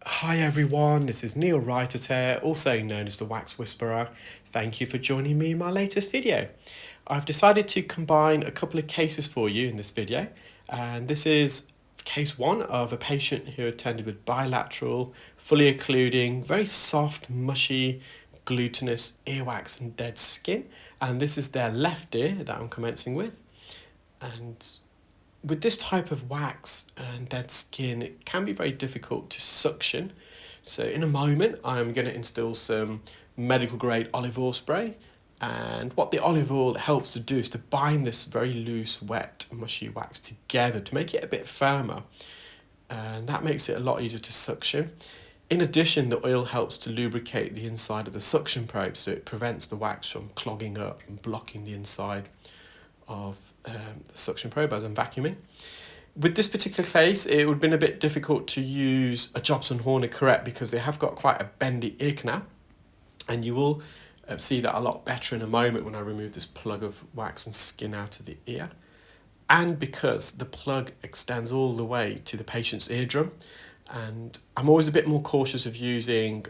Hi everyone, this is Neil Writer, also known as the Wax Whisperer. Thank you for joining me in my latest video. I've decided to combine a couple of cases for you in this video, and this is case one of a patient who attended with bilateral, fully occluding, very soft, mushy, glutinous earwax and dead skin, and this is their left ear that I'm commencing with. And with this type of wax and dead skin, it can be very difficult to suction. So in a moment, I'm going to install some medical grade olive oil spray. And what the olive oil helps to do is to bind this very loose, wet, mushy wax together to make it a bit firmer. And that makes it a lot easier to suction. In addition, the oil helps to lubricate the inside of the suction probe, so it prevents the wax from clogging up and blocking the inside of the suction probe as I'm vacuuming. With this particular case, it would have been a bit difficult to use a Jobson Horner correct because they have got quite a bendy ear canal, and you will see that a lot better in a moment when I remove this plug of wax and skin out of the ear. And because the plug extends all the way to the patient's eardrum, and I'm always a bit more cautious of using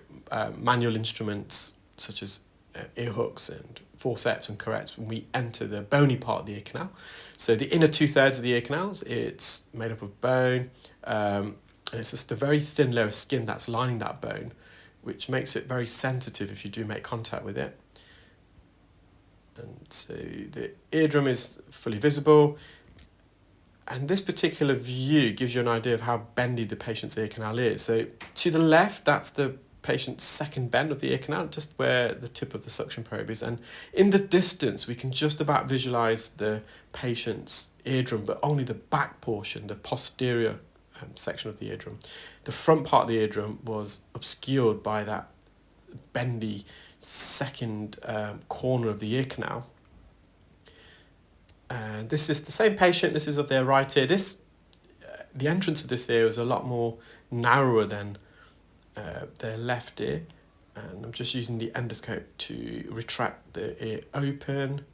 manual instruments such as ear hooks and forceps and corrects when we enter the bony part of the ear canal. So the inner 2/3 of the ear canals, it's made up of bone, and it's just a very thin layer of skin that's lining that bone, which makes it very sensitive if you do make contact with it. And so the eardrum is fully visible, and this particular view gives you an idea of how bendy the patient's ear canal is. So to the left, that's the patient's second bend of the ear canal, just where the tip of the suction probe is, and in the distance we can just about visualize the patient's eardrum, but only the back portion, the posterior section of the eardrum. The front part of the eardrum was obscured by that bendy second corner of the ear canal. And this is the same patient. This is of their right ear. The entrance of this ear is a lot more narrower than their left ear, and I'm just using the endoscope to retract the ear open,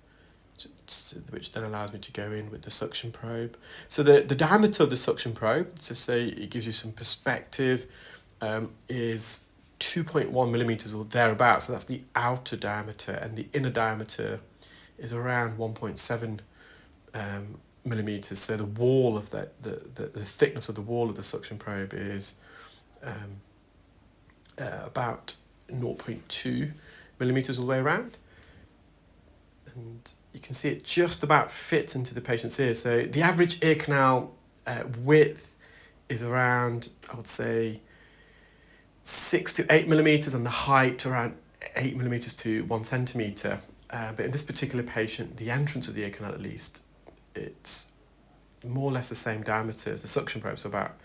which then allows me to go in with the suction probe. So the diameter of the suction probe, to say it gives you some perspective, is 2.1 millimeters or thereabouts. So that's the outer diameter, and the inner diameter is around 1.7 millimeters. So the wall of the thickness of the wall of the suction probe is about 0.2 millimeters all the way around, and you can see it just about fits into the patient's ear. So the average ear canal width is around, I would say, 6 to 8 millimeters, and the height around 8 millimeters to 1 centimeter. But in this particular patient, the entrance of the ear canal, at least, it's more or less the same diameter as the suction probe, so about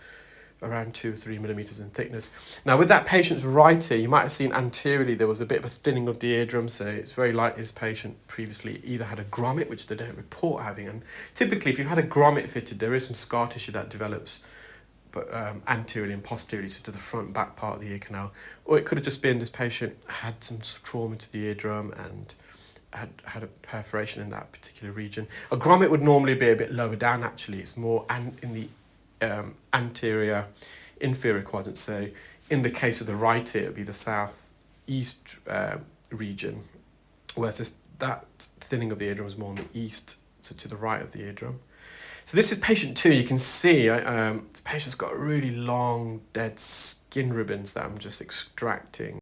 around 2 or 3 millimeters in thickness. Now with that patient's right ear, you might have seen anteriorly there was a bit of a thinning of the eardrum, so it's very likely this patient previously either had a grommet, which they don't report having, and typically if you've had a grommet fitted, there is some scar tissue that develops, but anteriorly and posteriorly, so to the front and back part of the ear canal, or it could have just been this patient had some trauma to the eardrum and had a perforation in that particular region. A grommet would normally be a bit lower down, actually. It's more in the anterior inferior quadrant. So in the case of the right ear, it would be the southeast region, whereas that thinning of the eardrum is more on the east, so to the right of the eardrum. So this is patient 2. You can see this patient's got really long dead skin ribbons that I'm just extracting.